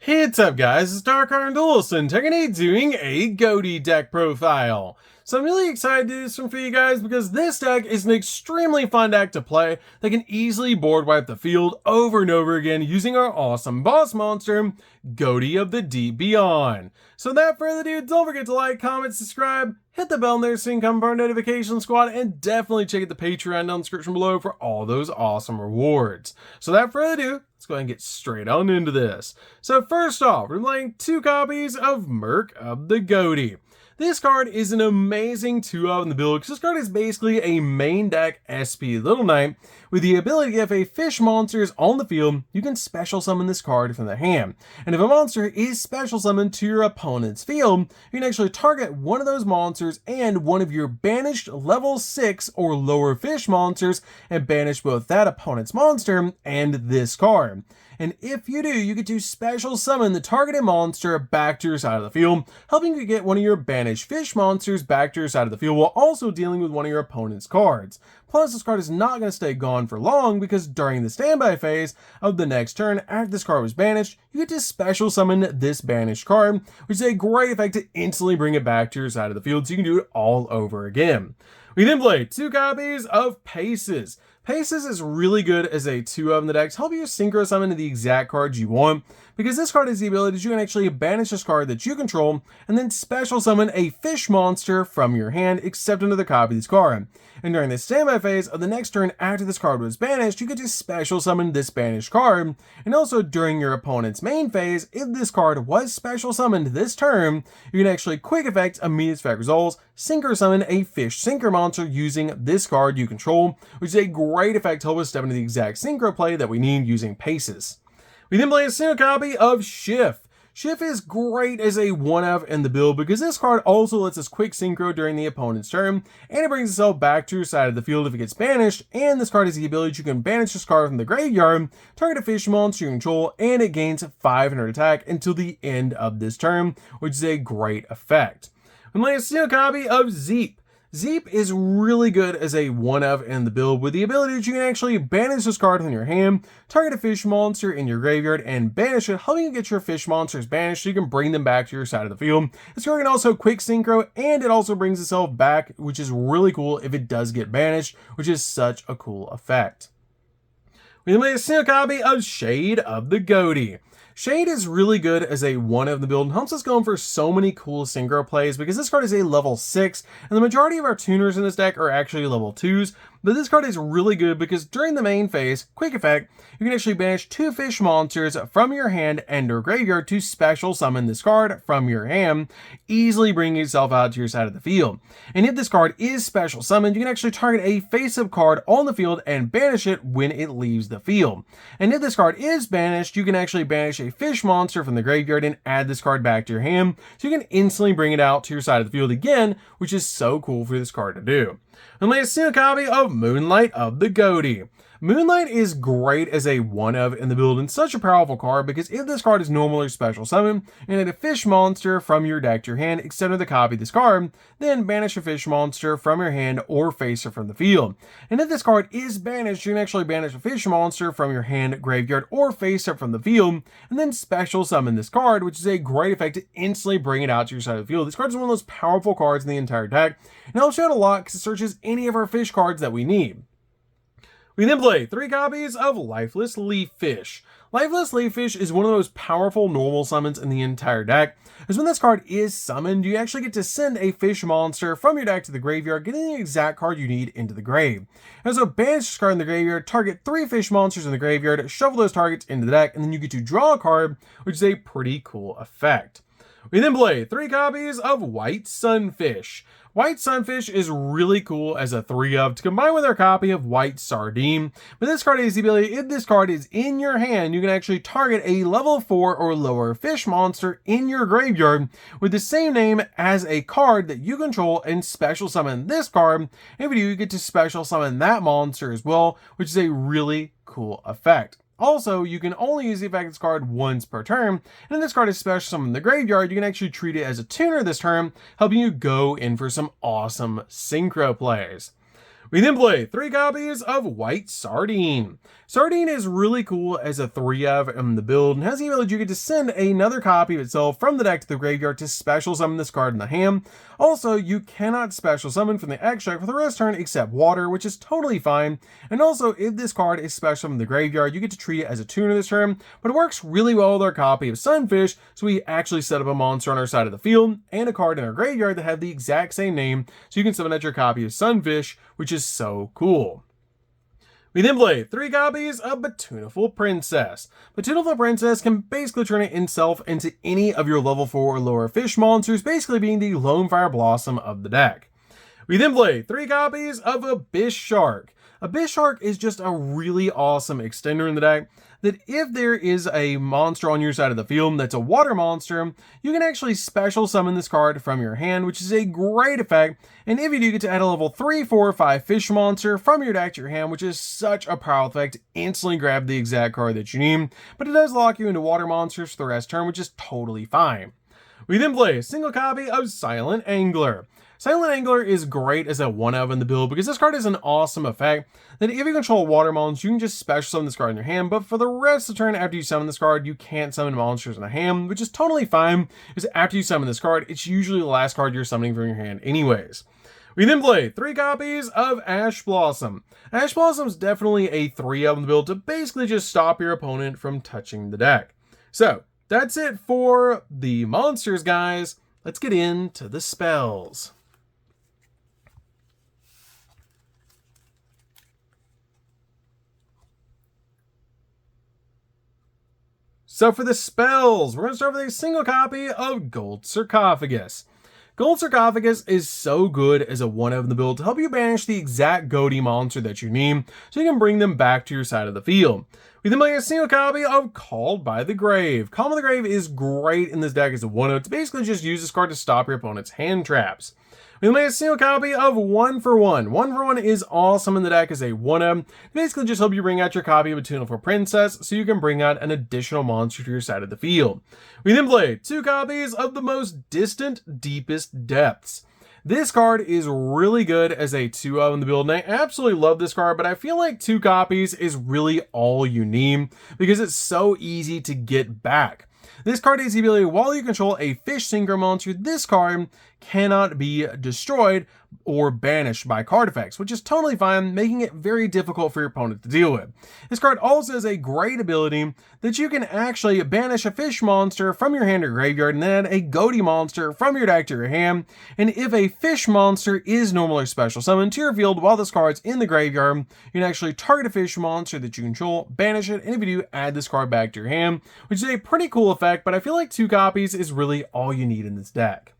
Hey, what's up guys, it's DarkArmedDuelist and today doing a Ghoti deck profile. So I'm really excited to do this one for you guys because this deck is an extremely fun deck to play that can easily board wipe the field over and over again using our awesome boss monster, Ghoti of the Deep Beyond. So without further ado, don't forget to like, comment, subscribe, hit the bell there so you can come for our notification squad, and definitely check out the Patreon down in the description below for all those awesome rewards. So without further ado, let's go ahead and get straight on into this. So first off, we're playing 2 copies of Merc of the Ghoti. This card is an amazing 2-of in the build because this card is basically a main deck SP Little Knight with the ability to if a fish monster is on the field, you can special summon this card from the hand. And if a monster is special summoned to your opponent's field, you can actually target one of those monsters and one of your banished level 6 or lower fish monsters and banish both that opponent's monster and this card. And if you do, you get to special summon the targeted monster back to your side of the field, helping you get one of your banished fish monsters back to your side of the field while also dealing with one of your opponent's cards. Plus, this card is not going to stay gone for long because during the standby phase of the next turn after this card was banished, you get to special summon this banished card, which is a great effect to instantly bring it back to your side of the field so you can do it all over again. We then play 2 copies of Paces. Paces is really good as a 2-of in the deck to help you synchro summon the exact cards you want, because this card has the ability that you can actually banish this card that you control and then special summon a fish monster from your hand except another copy of this card. And during the standby phase of the next turn after this card was banished, you get to special summon this banished card. And also during your opponent's main phase, if this card was special summoned this turn, you can actually quick effect immediate effect results, synchro summon a fish synchro monster using this card you control, which is a great effect to help us step into the exact synchro play that we need using Paces. We then play a single copy of Shift. Shift is great as a 1-of in the build because this card also lets us quick synchro during the opponent's turn, and it brings itself back to your side of the field if it gets banished, and this card has the ability you can banish this card from the graveyard, target a fish monster you control, and it gains 500 attack until the end of this turn, which is a great effect. We play a single copy of Zeep. Zeep is really good as a 1-of in the build with the ability that you can actually banish this card from your hand, target a fish monster in your graveyard, and banish it, helping you get your fish monsters banished so you can bring them back to your side of the field. This card can also quick synchro, and it also brings itself back, which is really cool if it does get banished, which is such a cool effect. We then play a single copy of Shade of the Ghoti. Shade is really good as a 1-of in the build and helps us go for so many cool synchro plays because this card is a level 6 and the majority of our tuners in this deck are actually level 2s, but this card is really good because during the main phase, quick effect, you can actually banish 2 fish monsters from your hand and or graveyard to special summon this card from your hand, easily bringing yourself out to your side of the field. And if this card is special summoned, you can actually target a face-up card on the field and banish it when it leaves the field. And if this card is banished, you can actually banish a fish monster from the graveyard and add this card back to your hand, so you can instantly bring it out to your side of the field again, which is so cool for this card to do. And lay a single copy of Moonlight of the Ghoti. Moonlight is great as a 1-of in the build and such a powerful card because if this card is normally special summon and add a fish monster from your deck to your hand except for the copy of this card, then banish a fish monster from your hand or face it from the field. And if this card is banished, you can actually banish a fish monster from your hand, graveyard, or face it from the field, and then special summon this card, which is a great effect to instantly bring it out to your side of the field. This card is one of those powerful cards in the entire deck, and helps you out a lot because it searches any of our fish cards that we need. We then play 3 copies of Lifeless Leaf Fish. Lifeless Leaf Fish is one of the most powerful normal summons in the entire deck, as when this card is summoned, you actually get to send a fish monster from your deck to the graveyard, getting the exact card you need into the grave. And so banish this card in the graveyard, target 3 fish monsters in the graveyard, shuffle those targets into the deck, and then you get to draw a card, which is a pretty cool effect. We then play 3 copies of White Sunfish. White Sunfish is really cool as a 3-of to combine with our copy of White Sardine, but this card has the ability, if this card is in your hand, you can actually target a level 4 or lower fish monster in your graveyard with the same name as a card that you control and special summon this card. And if you do, you get to special summon that monster as well, which is a really cool effect. Also, you can only use the effect of this card once per turn, and if this card is special summoned in the graveyard, you can actually treat it as a tuner this turn, helping you go in for some awesome synchro plays. We then play 3 copies of White Sardine. Sardine is really cool as a 3-of in the build and has the ability you get to send another copy of itself from the deck to the graveyard to special summon this card in the hand. Also, you cannot special summon from the X deck for the rest of the turn except water, which is totally fine. And also, if this card is special from the graveyard, you get to treat it as a tuner this turn, but it works really well with our copy of Sunfish, so we actually set up a monster on our side of the field and a card in our graveyard that have the exact same name, so you can summon out your copy of Sunfish, which is so cool. We then play 3 copies of Batunaful Princess. Batunaful Princess can basically turn itself into any of your level 4 or lower fish monsters, basically being the Lone Fire Blossom of the deck. We then play 3 copies of Abyss Shark. Abyss Shark is just a really awesome extender in the deck that if there is a monster on your side of the field that's a water monster, you can actually special summon this card from your hand, which is a great effect. And if you do get to add a level 3, 4, or 5 fish monster from your deck to your hand, which is such a powerful effect, instantly grab the exact card that you need. But it does lock you into water monsters for the rest of the turn, which is totally fine. We then play a single copy of Silent Angler. Silent Angler is great as a 1-of in the build because this card is an awesome effect that if you control water monsters, you can just special summon this card in your hand, but for the rest of the turn after you summon this card, you can't summon monsters in the hand, which is totally fine, because after you summon this card, it's usually the last card you're summoning from your hand anyways. We then play 3 copies of Ash Blossom. Ash Blossom is definitely a 3-of in the build to basically just stop your opponent from touching the deck. So, that's it for the monsters, guys. Let's get into the spells. So for the spells, we're going to start with a single copy of Gold Sarcophagus. Gold Sarcophagus is so good as a 1-of in the build to help you banish the exact Ghoti monster that you need, so you can bring them back to your side of the field. We then play a single copy of Called by the Grave. Called by the Grave is great in this deck as a 1-of to basically just use this card to stop your opponent's hand traps. We then play a single copy of One for One. One for One is awesome in the deck as a 1-of. Basically just help you bring out your copy of Batunaful Princess so you can bring out an additional monster to your side of the field. We then play 2 copies of The Most Distant Deepest Depths. This card is really good as a 2-of in the build, and I absolutely love this card, but I feel like 2 copies is really all you need because it's so easy to get back. This card has the ability, while you control a fish synchro monster, this card cannot be destroyed or banished by card effects, which is totally fine, making it very difficult for your opponent to deal with. This card also has a great ability that you can actually banish a fish monster from your hand or graveyard and then add a Ghoti monster from your deck to your hand. And if a fish monster is normally special summoned to your field while this card's in the graveyard, you can actually target a fish monster that you control, banish it, and if you do, add this card back to your hand, which is a pretty cool effect, but I feel like 2 copies is really all you need in this deck.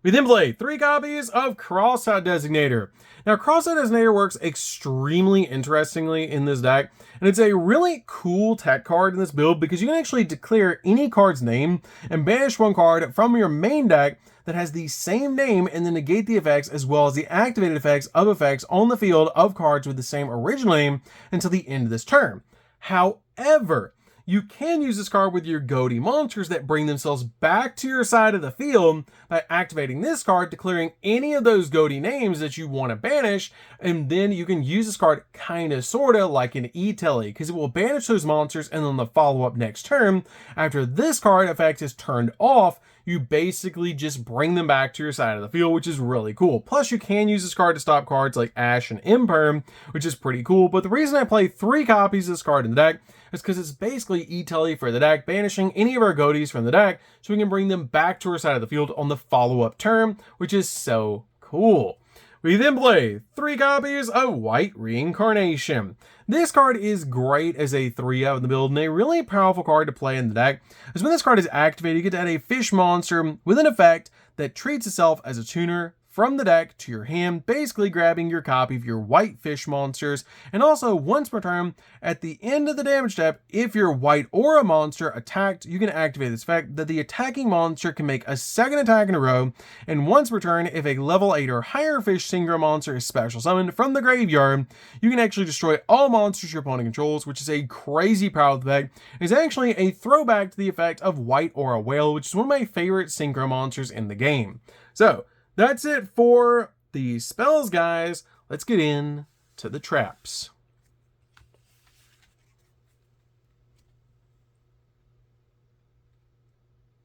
We then play 3 copies of Crossout Designator. Now, Crossout Designator works extremely interestingly in this deck, and it's a really cool tech card in this build because you can actually declare any card's name and banish 1 card from your main deck that has the same name and then negate the effects as well as the activated effects of effects on the field of cards with the same original name until the end of this turn. However, you can use this card with your Ghoti monsters that bring themselves back to your side of the field by activating this card, declaring any of those Ghoti names that you want to banish, and then you can use this card kind of sort of like an E-Telly, because it will banish those monsters and then the follow-up next turn. After this card effect is turned off, you basically just bring them back to your side of the field, which is really cool. Plus, you can use this card to stop cards like Ash and Imperm, which is pretty cool. But the reason I play 3 copies of this card in the deck is because it's basically E-Telly for the deck, banishing any of our Ghotis from the deck so we can bring them back to our side of the field on the follow-up turn, which is so cool. We then play 3 copies of White Reincarnation. This card is great as a 3-of in the build and a really powerful card to play in the deck, as when this card is activated, you get to add a fish monster with an effect that treats itself as a tuner from the deck to your hand, basically grabbing your copy of your white fish monsters. And also, once per turn, at the end of the damage step, if your white or a monster attacked, you can activate this effect that the attacking monster can make a second attack in a row. And once per turn, if a level 8 or higher fish synchro monster is special summoned from the graveyard, you can actually destroy all monsters your opponent controls, which is a crazy powerful effect. It's actually a throwback to the effect of White Aura Whale, which is one of my favorite synchro monsters in the game. So, that's it for the spells, guys. let's get in to the traps.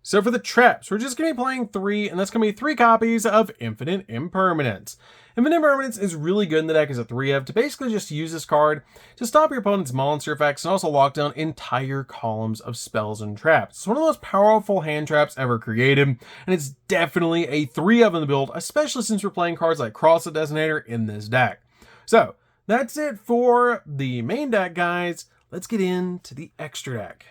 So for the traps, we're just going to be playing 3, and that's going to be 3 copies of Infinite Impermanence. Infinite Impermanence is really good in the deck as a 3-of to basically just use this card to stop your opponent's monster effects and also lock down entire columns of spells and traps. It's one of the most powerful hand traps ever created, and it's definitely a 3-of in the build, especially since we're playing cards like Cross the Designator in this deck. So that's it for the main deck, guys. Let's get into the extra deck.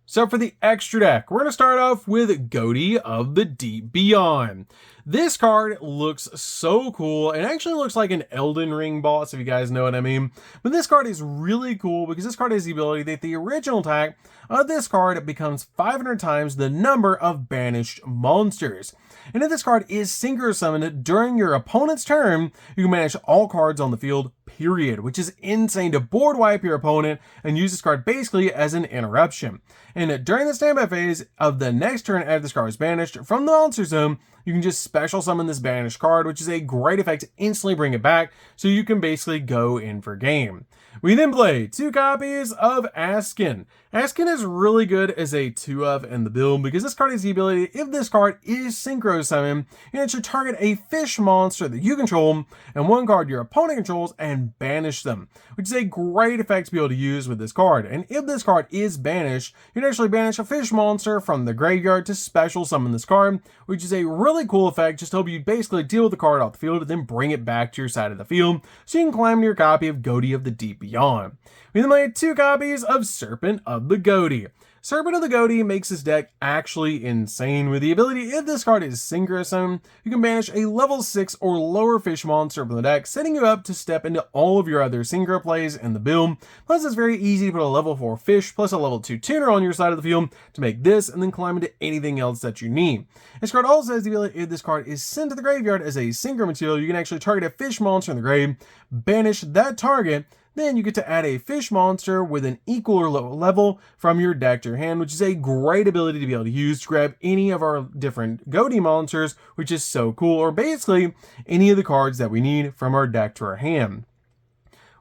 So for the extra deck, we're going to start off with Ghoti of the Deep Beyond. This card looks so cool, and actually looks like an Elden Ring boss, if you guys know what I mean. But this card is really cool because this card has the ability that the original attack of this card becomes 500 times the number of banished monsters. And if this card is synchro summoned during your opponent's turn, you can banish all cards on the field, period, which is insane to board wipe your opponent and use this card basically as an interruption. And during the standby phase of the next turn after this card is banished from the monster zone, you can just special summon this banished card, which is a great effect to instantly bring it back, so you can basically go in for game. We then play 2 copies of Askin. Askin is really good as a 2-of in the build because this card has the ability, if this card is synchro summoned, you can actually target a fish monster that you control and 1 card your opponent controls and banish them, which is a great effect to be able to use with this card. And if this card is banished, you can actually banish a fish monster from the graveyard to special summon this card, which is a really cool effect just to help you basically deal with the card off the field and then bring it back to your side of the field so you can climb to your copy of Ghoti of the Deep Beyond. We then play 2 copies of Serpent of the Ghoti. Serpent of the Ghoti makes this deck actually insane with the ability, if this card is synchro summoned, you can banish a level 6 or lower fish monster from the deck, setting you up to step into all of your other synchro plays in the build. Plus it's very easy to put a level 4 fish plus a level 2 tuner on your side of the field to make this and then climb into anything else that you need. This card also has the ability, if this card is sent to the graveyard as a synchro material, you can actually target a fish monster in the grave, banish that target, then you get to add a fish monster with an equal or lower level from your deck to your hand, which is a great ability to be able to use to grab any of our different Ghoti monsters, which is so cool, or basically any of the cards that we need from our deck to our hand.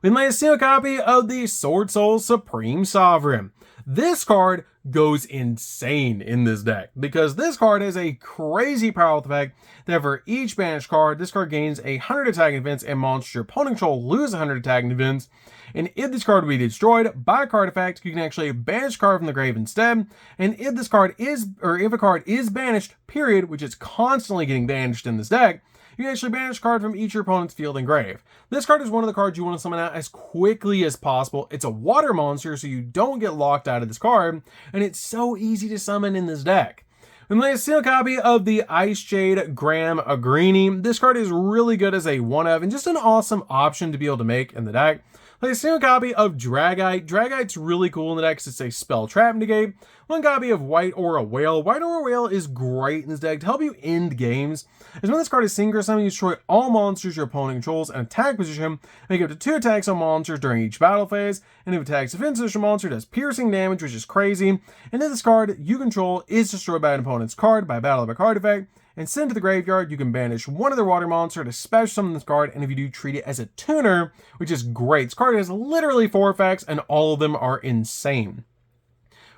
We play a single copy of the Sword Soul Supreme Sovereign. This card goes insane in this deck because this card has a crazy powerful effect that for each banished card, this card gains 100 attacking defense and monsters your opponent control lose 100 attacking defense. And if this card will be destroyed by a card effect, you can actually banish a card from the grave instead. And if this card is, or if a card is banished, period, which is constantly getting banished in this deck, you can actually banish a card from each of your opponent's field and grave. This card is one of the cards you want to summon out as quickly as possible. It's a water monster, so you don't get locked out of this card, and it's so easy to summon in this deck. We play a single copy of the Ice Jade Graham Agrini. This card is really good as a 1-of and just an awesome option to be able to make in the deck. Play a single copy of Dragite. Dragite's really cool in the deck because it's a spell trap negate. 1 copy of White Aura Whale. White Aura Whale is great in this deck to help you end games. As when this card is synchro summoned, you destroy all monsters your opponent controls in attack position, make up to 2 attacks on monsters during each battle phase, and if it attacks a defensive position monster, does piercing damage, which is crazy. And if this card you control is destroyed by an opponent's card by battle of a card effect, and sent to the graveyard, you can banish 1 other water monster to special summon this card, and if you do, treat it as a tuner, which is great. This card has literally 4 effects, and all of them are insane.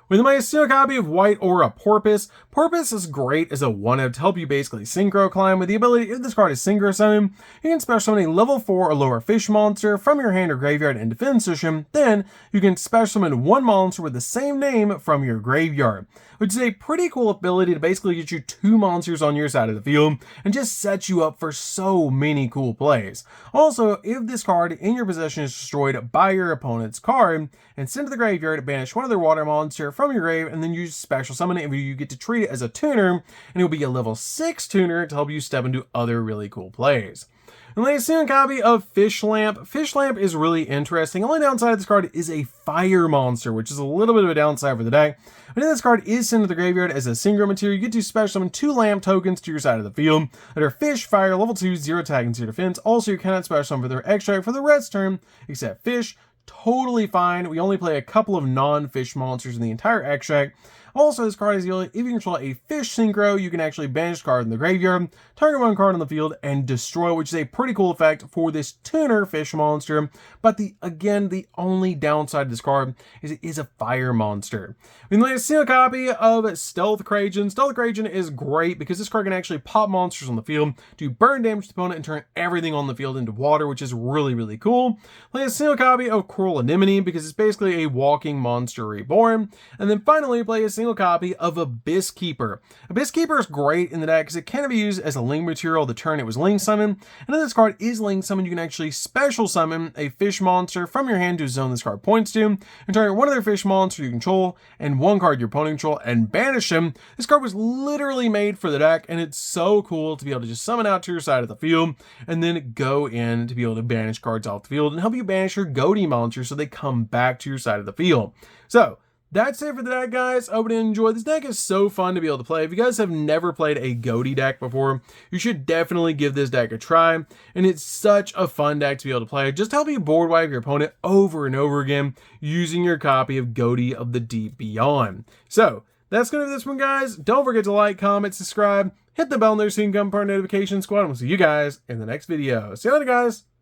We then play a single copy of White Aura Porpoise. Porpoise is great as a 1-of to help you basically synchro climb with the ability, if this card is synchro summoned, you can special summon a level 4 or lower fish monster from your hand or graveyard in defense position. Then you can special summon 1 monster with the same name from your graveyard, which is a pretty cool ability to basically get you 2 monsters on your side of the field and just set you up for so many cool plays. Also, if this card in your possession is destroyed by your opponent's card and sent to the graveyard, banish 1 other water monster from your grave and then use special summon it, and you get to treat it as a tuner, and it will be a level 6 tuner to help you step into other really cool plays. And then a single copy of Fish Lamp. Fish Lamp is really interesting. The only downside of this card is a fire monster, which is a little bit of a downside for the deck. But if this card is sent to the graveyard as a synchro material, you get to special summon 2 lamp tokens to your side of the field that are Fish, Fire, level 2, 0 attack and 0 defense. Also, you cannot special summon for their extract for the rest turn, except Fish, totally fine. We only play a couple of non-fish monsters in the entire extract. Also, this card is the ability, if you control a fish synchro, you can actually banish card in the graveyard, target one card on the field, and destroy, which is a pretty cool effect for this tuner fish monster. But the only downside to this card is it is a fire monster. We can play a single copy of Stealth Kraken. Stealth Kraken is great because this card can actually pop monsters on the field, do burn damage to the opponent, and turn everything on the field into water, which is really, really cool. Play a single copy of Cruel Anemone because it's basically a walking monster reborn. And then finally, play a single copy of Abyss Keeper. Abyss Keeper is great in the deck because it can be used as a link material the turn it was link summoned. And if this card is link summoned, you can actually special summon a fish monster from your hand to a zone this card points to, and target one other fish monster you control and one card your opponent control and banish him. This card was literally made for the deck, and it's so cool to be able to just summon out to your side of the field and then go in to be able to banish cards off the field and help you banish your Ghoti monsters so they come back to your side of the field. So that's it for the deck, guys. I hope you enjoyed. This deck is so fun to be able to play. If you guys have never played a Ghoti deck before, you should definitely give this deck a try. And it's such a fun deck to be able to play. Just to help you board wipe your opponent over and over again using your copy of Ghoti of the Deep Beyond. So that's going to be this one, guys. Don't forget to like, comment, subscribe, hit the bell there so you can become part of the notification squad. And we'll see you guys in the next video. See you later, guys.